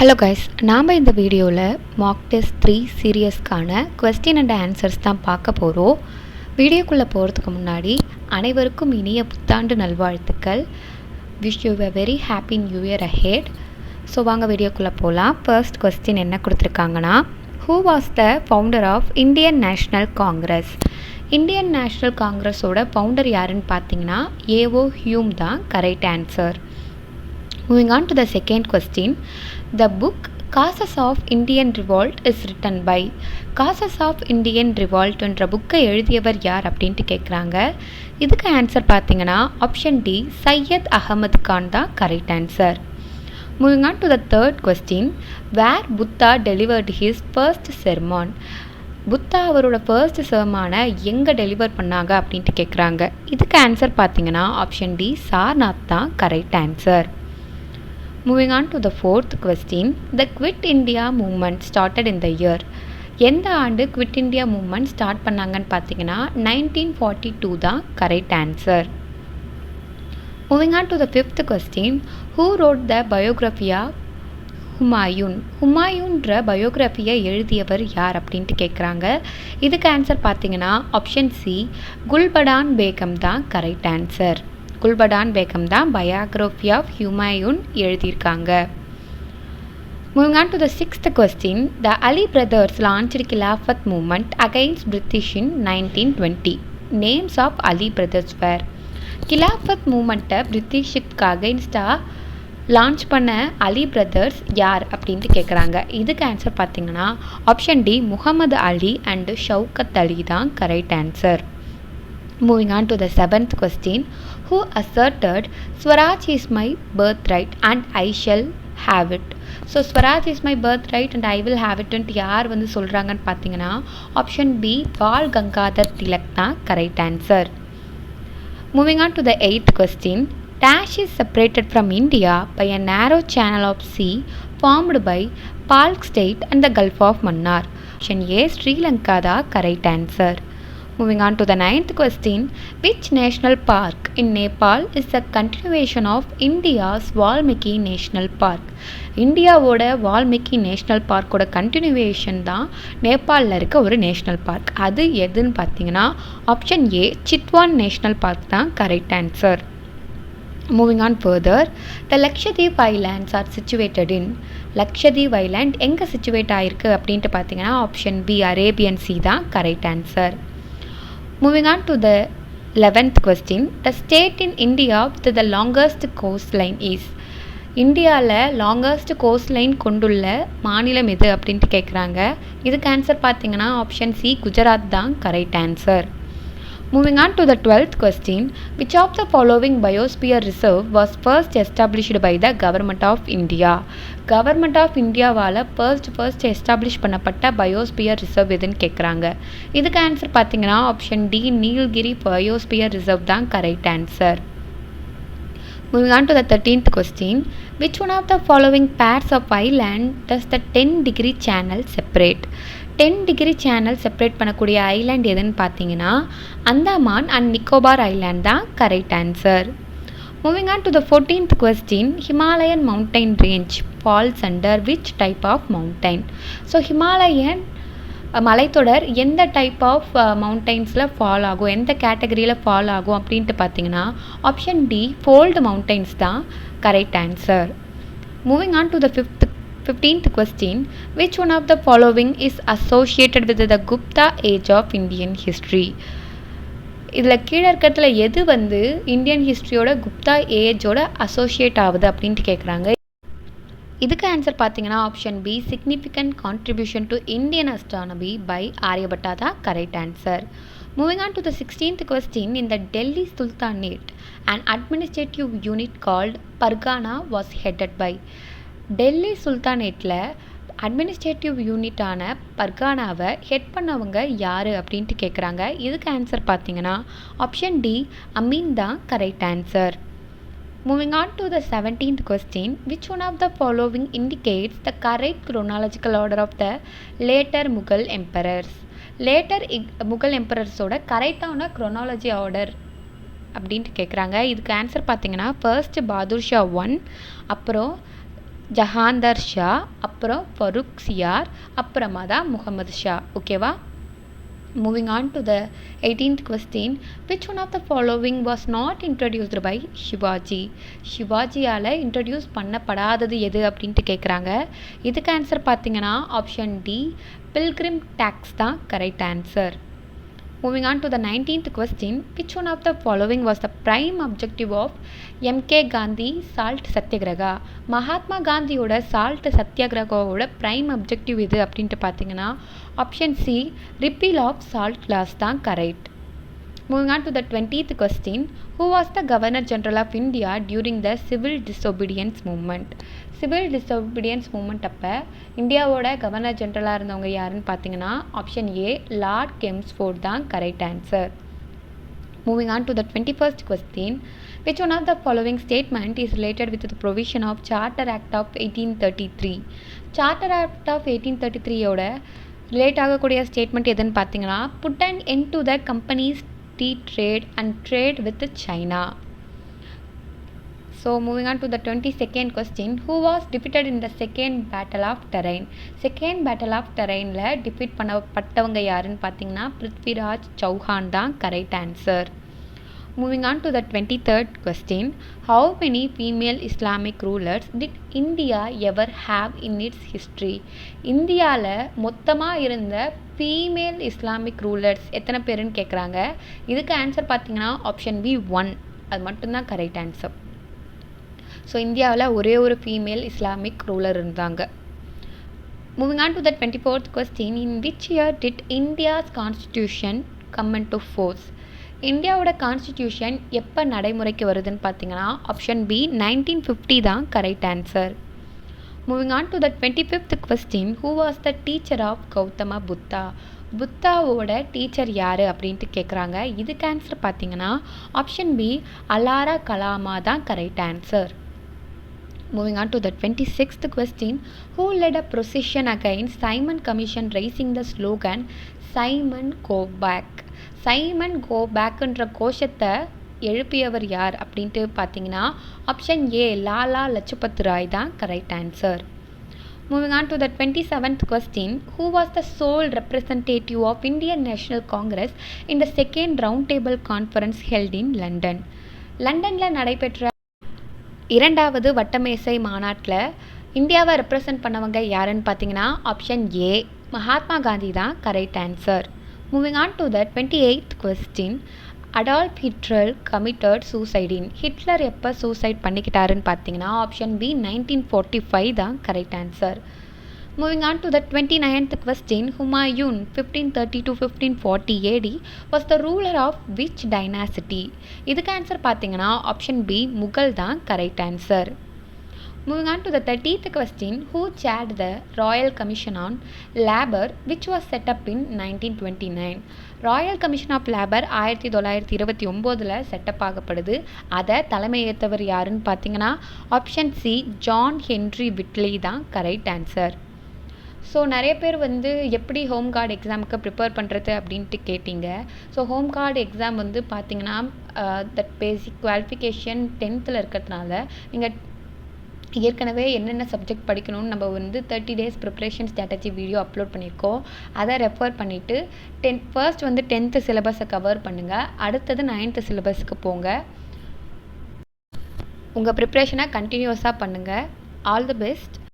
Hello guys, நாம் இந்த வீடியோவில் மார்க் டெஸ்ட் 3 சீரியஸ்க்கான கொஸ்டின் அண்ட் ஆன்சர்ஸ் தான் பார்க்க போகிறோம். வீடியோக்குள்ளே போகிறதுக்கு முன்னாடி அனைவருக்கும் இனிய புத்தாண்டு நல்வாழ்த்துக்கள். Wish you a very happy new year ahead. So வாங்க வீடியோக்குள்ளே போகலாம். ஃபர்ஸ்ட் கொஸ்டின் என்ன கொடுத்துருக்காங்கன்னா, who was the founder of Indian National Congress? Indian National காங்கிரஸோட ஃபவுண்டர் யாருன்னு பார்த்தீங்கன்னா A O Hume correct answer. Moving on to the second question, the book Causes of Indian Revolt is written by. Causes of Indian Revolt என்ற புக்கை எழுதியவர் யார் அப்படின்ட்டு கேட்குறாங்க. இதுக்கு ஆன்சர் பார்த்தீங்கன்னா ஆப்ஷன் டி சையத் அகமது கான் தான் correct answer. Moving on to the third question, where Buddha delivered his first sermon. Buddha அவரோட ஃபர்ஸ்ட் sermon-ஐ எங்கே டெலிவர் பண்ணாங்க அப்படின்ட்டு கேட்குறாங்க. இதுக்கு ஆன்சர் பார்த்தீங்கன்னா ஆப்ஷன் டி சார்நாத் தான் correct answer. Moving on to the fourth question, the Quit India movement started in the year. எந்த ஆண்டு குவிட் இண்டியா மூவ்மெண்ட் ஸ்டார்ட் பண்ணாங்கன்னு பார்த்தீங்கன்னா 1942 தான் correct answer. Moving on to the fifth question, who wrote the biography of Humayun? ஹுமாயூன்ற பயோகிராஃபியை எழுதியவர் யார் அப்படின்ட்டு கேட்குறாங்க. இதுக்கு ஆன்சர் பார்த்தீங்கன்னா ஆப்ஷன் சி குல்படான் பேகம் தான் கரெக்ட் ஆன்சர். குல்படான் பேகம் தான் பயோகிராஃபி ஆஃப் ஹுமாயூன் எழுதியிருக்காங்க. Moving on to the sixth question, the Ali brothers launched Khilafat movement against British in 1920. Names of Ali brothers were. Khilafat movement பிரிட்டிஷுக்கு அகைன்ஸ்டாக லான்ச் பண்ண அலி பிரதர்ஸ் யார் அப்படின்ட்டு கேட்குறாங்க. இதுக்கு ஆன்சர் பார்த்தீங்கன்னா option D Muhammad Ali and Shaukat Ali தான் correct answer. Moving on to the seventh question, who asserted Swaraj is my birthright and I shall have it. So Swaraj is my birthright and I will have it யார் வந்து சொல்கிறாங்கன்னு பார்த்தீங்கன்னா option B பால் கங்காதர் திலக் தான் correct answer. Moving on to the eighth question, Dash is separated from India by a narrow channel of sea formed by Palk State and the Gulf of Mannar. Option A Sri Lanka தான் correct answer. Moving on to the ninth question, which national park in Nepal is a continuation of India's Valmiki National Park? இந்தியாவோட Valmiki national பார்க்கோட continuation தான் நேபாளில் இருக்க ஒரு national park. அது எதுன்னு பார்த்தீங்கன்னா option ஏ சித்வான் national park தான் correct answer. Moving on further, the Lakshadweep Islands are situated in. Lakshadweep island எங்கே situated ஆகிருக்கு அப்படின்ட்டு பார்த்தீங்கன்னா ஆப்ஷன் பி அரேபியன் சி தான் correct answer. Moving on to the 11th question, the state in India with the longest coastline is. இந்தியாவில் longest cost line கொண்டுள்ள மாநிலம் எது அப்படின்ட்டு கேட்குறாங்க. இதுக்கு ஆன்சர் பார்த்தீங்கன்னா ஆப்ஷன் சி குஜராத் தான் correct answer. Moving on to the 12th question, which of the following biosphere reserve was first established by the government of India? Government of இந்தியாவால் ஃபர்ஸ்ட் எஸ்டாப்ளிஷ் பண்ணப்பட்ட பயோஸ்பியர் ரிசர்வ் எதுன்னு கேட்குறாங்க. இதுக்கு answer பார்த்தீங்கன்னா option D Nilgiri biosphere reserve தான் correct answer. Moving on to the 13th question, which one of the following pairs of island does the 10-degree channel separate? 10-degree channel separate பண்ணக்கூடிய island எதுன்னு பார்த்தீங்கன்னா Andaman and Nicobar island தான் correct answer. Moving on to the 14th question, Himalayan mountain range falls under which type of mountain? So Himalayan மலைத்தொடர் எந்த type of மவுண்டைன்ஸில் fall ஆகும், எந்த கேட்டகரியில் fall ஆகும் அப்படின்ட்டு பார்த்தீங்கன்னா ஆப்ஷன் டி ஃபோல்டு மவுண்டைன்ஸ் தான் correct answer. Moving on to the 15th question, which one of the following is associated with the Gupta age of Indian history? இதில் கீழே இருக்கிறதுல எது வந்து இந்தியன் ஹிஸ்ட்ரியோட குப்தா ஏஜோட அசோசியேட் ஆகுது அப்படின்ட்டு கேட்குறாங்க. இதுக்கு ஆன்சர் பார்த்தீங்கன்னா option B significant contribution to Indian astronomy by Aryabhata தான் correct answer. Moving on to the 16th question, in the Delhi Sultanate, an administrative unit called Pargana was headed by. Delhi சுல்தானேட்டில் administrative யூனிட்டான பர்கானாவை head பண்ணவங்க யார் அப்படின்ட்டு கேட்குறாங்க. இதுக்கு ஆன்சர் பார்த்தீங்கன்னா ஆப்ஷன் டி அமீன் தான் correct answer. Moving on to the 17th question, which one of the following indicates the correct chronological order of the later Mughal emperors? Later Mughal எம்பரர்ஸோட கரெக்டான குரோனாலஜி ஆர்டர் அப்படின்ட்டு கேட்குறாங்க. இதுக்கு ஆன்சர் பார்த்தீங்கன்னா ஃபர்ஸ்ட் பாதுர் ஷா 1, அப்புறம் ஜஹாந்தர் ஷா, அப்புறம் ஃபருக் சியார், அப்புறமா தான் முகமது ஷா. ஓகேவா? Moving on to the 18th question. Which one of the following was not introduced by Shivaji? ஷிவாஜியால் இன்ட்ரடியூஸ் பண்ணப்படாதது எது அப்படின்ட்டு கேட்குறாங்க. இதுக்கு ஆன்சர் பார்த்தீங்கன்னா ஆப்ஷன் டி, பில்கிரிம் டேக்ஸ் தான் correct answer. Moving on to the 19th question. Which one of the following was the prime objective of M.K. Gandhi salt Satyagraha? Mahatma காந்தியோட salt சத்தியாகிரகாவோட ப்ரைம் அப்ஜெக்டிவ் இது அப்படின்ட்டு பார்த்தீங்கன்னா option C, repeal of salt laws தான் correct. Moving on to the 20th question. Who was the Governor General of India during the Civil Disobedience Movement? Civil disobedience moment அப்போ இந்தியாவோட governor ஜென்ரலாக இருந்தவங்க யாருன்னு பார்த்தீங்கன்னா ஆப்ஷன் ஏ, லார்ட் கெம்ஸ்ஃபோர்ட் தான் correct answer. Moving on to the 21st question. Which one of the following statement is related with the provision of Charter Act of 1833? Charter Act of 1833யோட relate ஆகக்கூடிய statement எதுன்னு பார்த்தீங்கன்னா put an end to the companies tea trade and trade with China. So moving on to the 22nd question. Who was defeated in the second battle of Terrain? Second battle of Terrainல defeat பண்ணப்பட்டவங்க யாருன்னு பார்த்தீங்கன்னா பிருத்விராஜ் சௌஹான் தான் correct answer. Moving on to the 23rd question. How many female Islamic rulers did India ever have in its history? இந்தியாவில் மொத்தமாக இருந்த female Islamic rulers எத்தனை பேருன்னு கேட்குறாங்க. இதுக்கு ஆன்சர் பார்த்தீங்கன்னா ஆப்ஷன் பி 1, அது மட்டும்தான் கரெக்ட் ஆன்சர். ஸோ இந்தியாவில் ஒரே ஒரு ஃபீமேல் இஸ்லாமிக் ரூலர் இருந்தாங்க. Moving on to the 24th question. In which year did India's constitution come into force? இந்தியாவோட கான்ஸ்டிடியூஷன் எப்போ நடைமுறைக்கு வருதுன்னு பார்த்தீங்கன்னா ஆப்ஷன் பி 1950 தான் correct answer. Moving on to the 25th question. Who was the teacher of Gautama Buddha? புத்தாவோட teacher யார் அப்படின்ட்டு கேட்குறாங்க. இதுக்கு ஆன்சர் பார்த்தீங்கன்னா ஆப்ஷன் பி அலாரா கலாமா தான் correct answer. Moving on to the 26th question. Who led a procession against Simon Commission raising the slogan Simon Go Back? Simon go பேக்குன்ற கோஷத்தை எழுப்பியவர் யார் அப்படின்ட்டு பார்த்தீங்கன்னா ஆப்ஷன் ஏ, லாலா லஜ்பத் ராய் தான் correct answer. Moving on to the 27th question. Who was the sole representative of Indian National Congress in the second roundtable conference held in London? லண்டனில் நடைபெற்ற இரண்டாவது வட்டமேசை மாநாட்டில் இந்தியாவை ரெப்ரசன்ட் பண்ணவங்க யாருன்னு பார்த்தீங்கன்னா ஆப்ஷன் ஏ, மகாத்மா காந்தி தான் correct answer. Moving on to the 28th question. Adolf Hitler committed suicide in. Hitler எப்போ சூசைட் பண்ணிக்கிட்டாருன்னு பார்த்தீங்கன்னா ஆப்ஷன் பி 1945 தான் correct answer. Moving on to the 29th question. Humayun 1530 to 1540 AD was the ruler of which dynasty? இதுக்கு answer பார்த்தீங்கன்னா option B Mughal தான் correct answer. Moving on to the 30th question. Who chaired the Royal Commission on Labour which was set up in 1929? Royal Commission of Labour 1929 setup ஆகப்படுது. அதை தலைமையேற்றவர் யாருன்னு பார்த்தீங்கன்னா option C, John Henry Whitley தான் correct answer. So நிறைய பேர் எப்படி home card எக்ஸாமுக்கு ப்ரிப்பேர் பண்ணுறது அப்படின்ட்டு கேட்டிங்க. ஸோ ஹோம் கார்டு எக்ஸாம் பார்த்தீங்கன்னா தட் பேசிக் குவாலிஃபிகேஷன் 10th இருக்கிறதுனால நீங்கள் ஏற்கனவே என்னென்ன சப்ஜெக்ட் படிக்கணும்னு நம்ம 30 days preparation strategy video upload பண்ணியிருக்கோம். அதை ரெஃபர் பண்ணிவிட்டு ஃபர்ஸ்ட் 10th சிலபஸை கவர் பண்ணுங்கள். அடுத்தது 9th சிலபஸுக்கு போங்க. உங்கள் ப்ரிப்ரேஷனை கண்டினியூஸாக பண்ணுங்கள். All the best.